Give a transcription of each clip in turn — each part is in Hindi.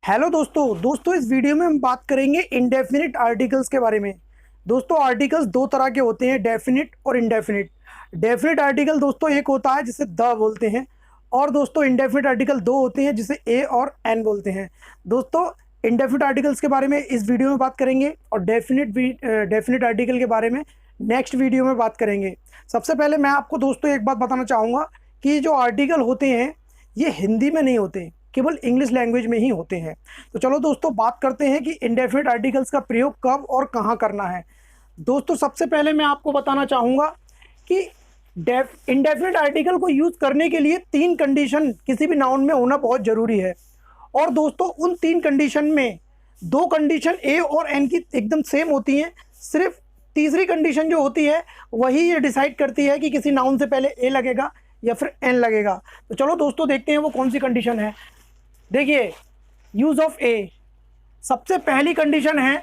हेलो दोस्तों इस वीडियो में हम बात करेंगे इंडेफिनिट आर्टिकल्स के बारे में। दोस्तों आर्टिकल्स दो तरह के होते हैं, डेफिनिट और इंडेफिनिट। डेफिनिट आर्टिकल दोस्तों एक होता है जिसे द बोलते हैं, और दोस्तों इंडेफिनिट आर्टिकल दो होते हैं जिसे ए और एन बोलते हैं। दोस्तों इंडेफिनिट आर्टिकल्स के बारे में इस वीडियो में बात करेंगे और डेफिनिट आर्टिकल के बारे में नेक्स्ट वीडियो में बात करेंगे। सबसे पहले मैं आपको दोस्तों एक बात बताना चाहूँगा कि जो आर्टिकल होते हैं ये हिंदी में नहीं होते, केवल इंग्लिश लैंग्वेज में ही होते हैं। तो चलो दोस्तों बात करते हैं कि इंडेफिनिट आर्टिकल्स का प्रयोग कब और कहाँ करना है। दोस्तों सबसे पहले मैं आपको बताना चाहूँगा कि इंडेफिनिट आर्टिकल को यूज़ करने के लिए तीन कंडीशन किसी भी नाउन में होना बहुत ज़रूरी है। और दोस्तों उन तीन कंडीशन में दो कंडीशन ए और एन की एकदम सेम होती हैं, सिर्फ तीसरी कंडीशन जो होती है वही ये डिसाइड करती है कि किसी नाउन से पहले ए लगेगा या फिर एन लगेगा। तो चलो दोस्तों देखते हैं वो कौन सी कंडीशन है। देखिए यूज ऑफ ए, सबसे पहली कंडीशन है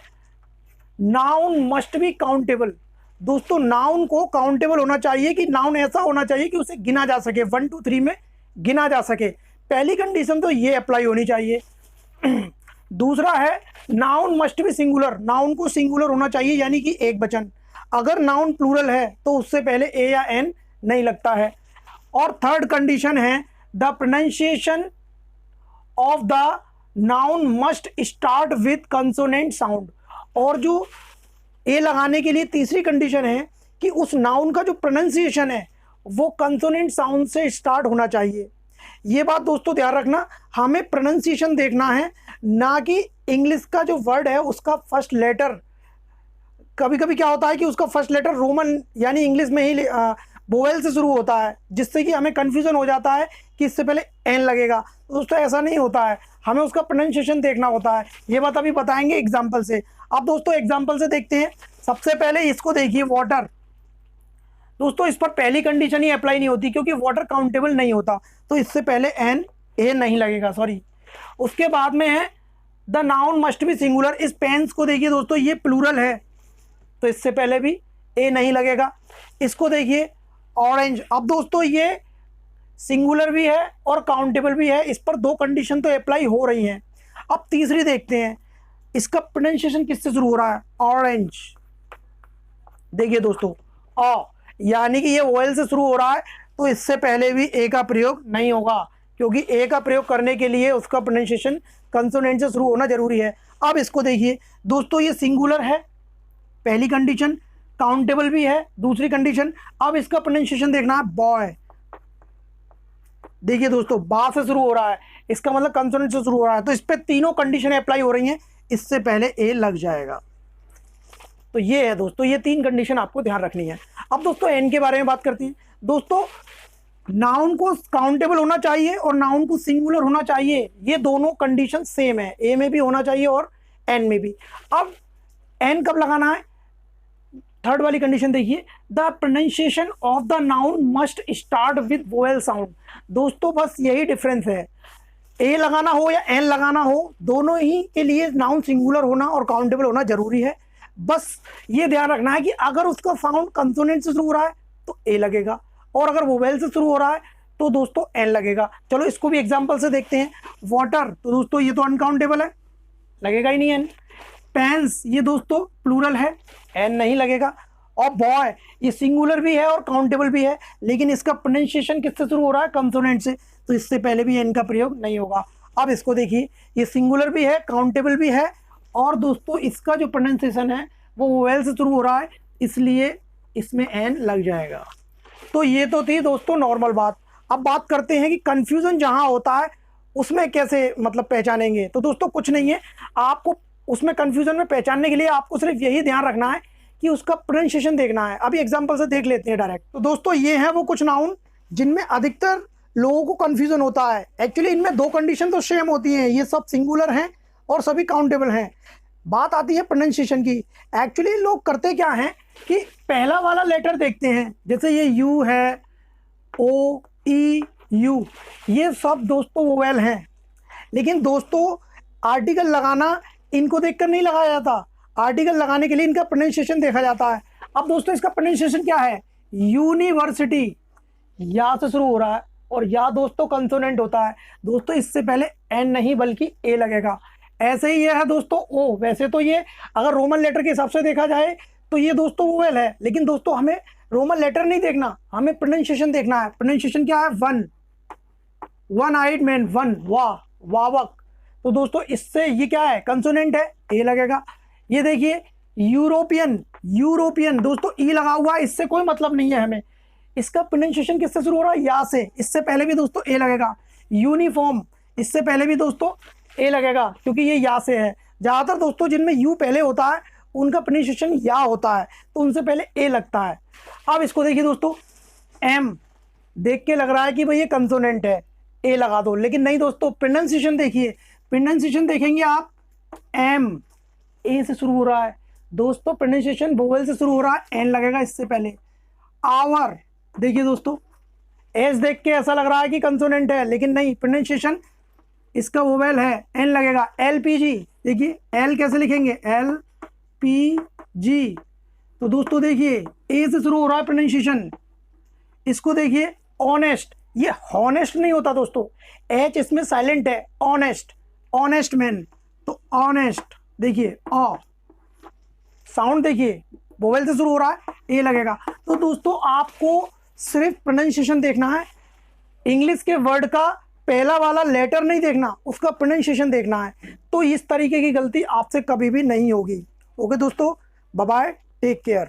नाउन मस्ट बी काउंटेबल। दोस्तों नाउन को काउंटेबल होना चाहिए कि नाउन ऐसा होना चाहिए कि उसे गिना जा सके, 1 2 3 में गिना जा सके। पहली कंडीशन तो ये अप्लाई होनी चाहिए। दूसरा है noun must be singular, noun को सिंगुलर होना चाहिए यानी कि एक वचन। अगर नाउन प्लूरल है तो उससे पहले ए या एन नहीं लगता है। और थर्ड कंडीशन है the pronunciation of the noun must start with consonant sound. और जो ए लगाने के लिए तीसरी कंडीशन है कि उस नाउन का जो प्रोनाउंसिएशन है वो कंसोनेंट साउंड से स्टार्ट होना चाहिए। ये बात दोस्तों ध्यान रखना, हमें प्रोनाउंसिएशन देखना है, ना कि इंग्लिश का जो वर्ड है उसका फर्स्ट लेटर। कभी कभी क्या होता है कि उसका फर्स्ट लेटर रोमन यानी इंग्लिश में ही वोवेल से शुरू होता है, जिससे कि हमें कन्फ्यूजन हो जाता है कि इससे पहले एन लगेगा। तो दोस्तों ऐसा नहीं होता है, हमें उसका प्रोनाउंसिएशन देखना होता है। ये बात अभी बताएंगे एग्जाम्पल से। अब दोस्तों एग्जाम्पल से देखते हैं। सबसे पहले इसको देखिए, वाटर। दोस्तों इस पर पहली कंडीशन ही अप्लाई नहीं होती क्योंकि वाटर काउंटेबल नहीं होता, तो इससे पहले एन ए नहीं लगेगा, सॉरी। उसके बाद में है the noun must be singular. इस पेन्स को देखिए दोस्तों, ये प्लूरल है तो इससे पहले भी ए नहीं लगेगा। इसको देखिए ऑरेंज। अब दोस्तों ये सिंगुलर भी है और काउंटेबल भी है, इस पर दो कंडीशन तो अप्लाई हो रही हैं। अब तीसरी देखते हैं, इसका प्रोनाउंसिएशन किससे शुरू हो रहा है? ऑरेंज। देखिए दोस्तों यानी कि ये ओएल से शुरू हो रहा है, तो इससे पहले भी ए का प्रयोग नहीं होगा, क्योंकि ए का प्रयोग करने के लिए उसका प्रोनाउंसिएशन कंसोनेंट से शुरू होना जरूरी है। अब इसको देखिए दोस्तों, ये सिंगुलर है पहली कंडीशन, काउंटेबल भी है दूसरी कंडीशन। अब इसका प्रोनाउंसिएशन देखना है, बॉय। देखिए दोस्तों बा से शुरू हो रहा है, इसका मतलब कंसोनेंट से शुरू हो रहा है, तो इस पे तीनों कंडीशन अप्लाई हो रही हैं, इससे पहले ए लग जाएगा। तो ये है दोस्तों, ये तीन कंडीशन आपको ध्यान रखनी है। अब दोस्तों एन के बारे में बात करते हैं। दोस्तों नाउन को काउंटेबल होना चाहिए और नाउन को सिंगुलर होना चाहिए, ये दोनों कंडीशन सेम है, ए में भी होना चाहिए और एन में भी। अब एन कब लगाना है? थर्ड वाली कंडीशन देखिए, the pronunciation of the noun must start with vowel sound. दोस्तों बस यही डिफरेंस है, ए लगाना हो या एन लगाना हो, दोनों ही के लिए नाउन सिंगुलर होना और काउंटेबल होना जरूरी है। बस ये ध्यान रखना है कि अगर उसका साउंड कंसोनेंट से शुरू हो रहा है तो ए लगेगा, और अगर वोवेल से शुरू हो रहा है तो दोस्तों एन लगेगा। चलो इसको भी एग्जांपल से देखते हैं। वाटर, तो दोस्तों ये तो अनकाउंटेबल है, लगेगा ही नहीं एन। पेन्स, ये दोस्तों प्लूरल है, एन नहीं लगेगा। और बॉय, ये सिंगुलर भी है और काउंटेबल भी है, लेकिन इसका प्रोनाउंसिएशन किससे शुरू हो रहा है? कंसोनेंट से, तो इससे पहले भी एन का प्रयोग नहीं होगा। अब इसको देखिए, ये सिंगुलर भी है, काउंटेबल भी है, और दोस्तों इसका जो प्रोनाउंसिएशन है वो वोवेल से शुरू हो रहा है, इसलिए इसमें एन लग जाएगा। तो ये तो थी दोस्तों नॉर्मल बात। अब बात करते हैं कि कंफ्यूजन जहाँ होता है उसमें कैसे मतलब पहचानेंगे। तो दोस्तों कुछ नहीं है, आपको उसमें कंफ्यूजन में पहचानने के लिए आपको सिर्फ यही ध्यान रखना है कि उसका प्रोनाउंसिएशन देखना है। अभी एग्जांपल से देख लेते हैं डायरेक्ट। तो दोस्तों ये है वो कुछ नाउन जिनमें अधिकतर लोगों को कंफ्यूजन होता है। एक्चुअली इनमें दो कंडीशन तो सेम होती हैं, ये सब सिंगुलर हैं और सभी काउंटेबल हैं। बात आती है प्रोनाउंसिएशन की। एक्चुअली लोग करते क्या हैं कि पहला वाला लेटर देखते हैं, जैसे ये यू है, ओ ई यू, ये सब दोस्तों वोवेल हैं। लेकिन दोस्तों आर्टिकल लगाना इनको देखकर नहीं लगाया जाता, आर्टिकल लगाने के लिए इनका प्रोनाउंसिएशन देखा जाता है। अब दोस्तों इसका प्रोनाउंसिएशन क्या है? यूनिवर्सिटी, या से शुरू हो रहा है और या दोस्तों कंसोनेंट होता है। दोस्तों इससे पहले एन नहीं बल्कि ए लगेगा। ऐसे ही ये है दोस्तों ओ। वैसे तो ये अगर रोमन लेटर के हिसाब से देखा जाए तो ये दोस्तों वोवेल है, लेकिन दोस्तों हमें रोमन लेटर नहीं देखना, हमें प्रोनाउंसिएशन देखना है। प्रोनाउंसिएशन क्या है? वन आइड मैन, वन, वाह, वावक। तो दोस्तों इससे ये क्या है? कंसोनेंट है, ए लगेगा। ये देखिए यूरोपियन, यूरोपियन दोस्तों ई लगा हुआ है, इससे कोई मतलब नहीं है हमें। इसका प्रोनाउंसिएशन किससे शुरू हो रहा है? या से। इससे पहले भी दोस्तों ए लगेगा। यूनिफॉर्म, इससे पहले भी दोस्तों ए लगेगा क्योंकि ये या से है। ज़्यादातर दोस्तों जिनमें यू पहले होता है उनका प्रोनाउंसिएशन या होता है, तो उनसे पहले ए लगता है। अब इसको देखिए दोस्तों, एम देख के लग रहा है कि भाई ये कंसोनेंट है, ए लगा दो, लेकिन नहीं दोस्तों। प्रोनाउंसिएशन देखिए, प्रोनाउंसिएशन देखेंगे आप, एम ए से शुरू हो रहा है दोस्तों। प्रोनाउंसिएशन वोवेल से शुरू हो रहा है, एन लगेगा इससे पहले। आवर देखिए दोस्तों, एस देख के ऐसा लग रहा है कि कंसोनेंट है, लेकिन नहीं, प्रोनाउंसिएशन इसका वोवेल है, एन लगेगा। एलपीजी देखिए, एल कैसे लिखेंगे? L P G. तो दोस्तों देखिए ए से शुरू हो रहा है प्रोनाउंसिएशन। इसको देखिए ऑनेस्ट, ये हॉनेस्ट नहीं होता दोस्तों, एच इसमें साइलेंट है। ऑनेस्ट, ऑनेस्ट मैन, तो ऑनेस्ट देखिए अ साउंड देखिए वोवेल से शुरू हो रहा है, ए लगेगा। तो दोस्तों आपको सिर्फ प्रोनाउंसिएशन देखना है, इंग्लिश के वर्ड का पहला वाला लेटर नहीं देखना, उसका प्रोनाउंसिएशन देखना है। तो इस तरीके की गलती आपसे कभी भी नहीं होगी। ओके दोस्तों, बाय बाय, टेक केयर।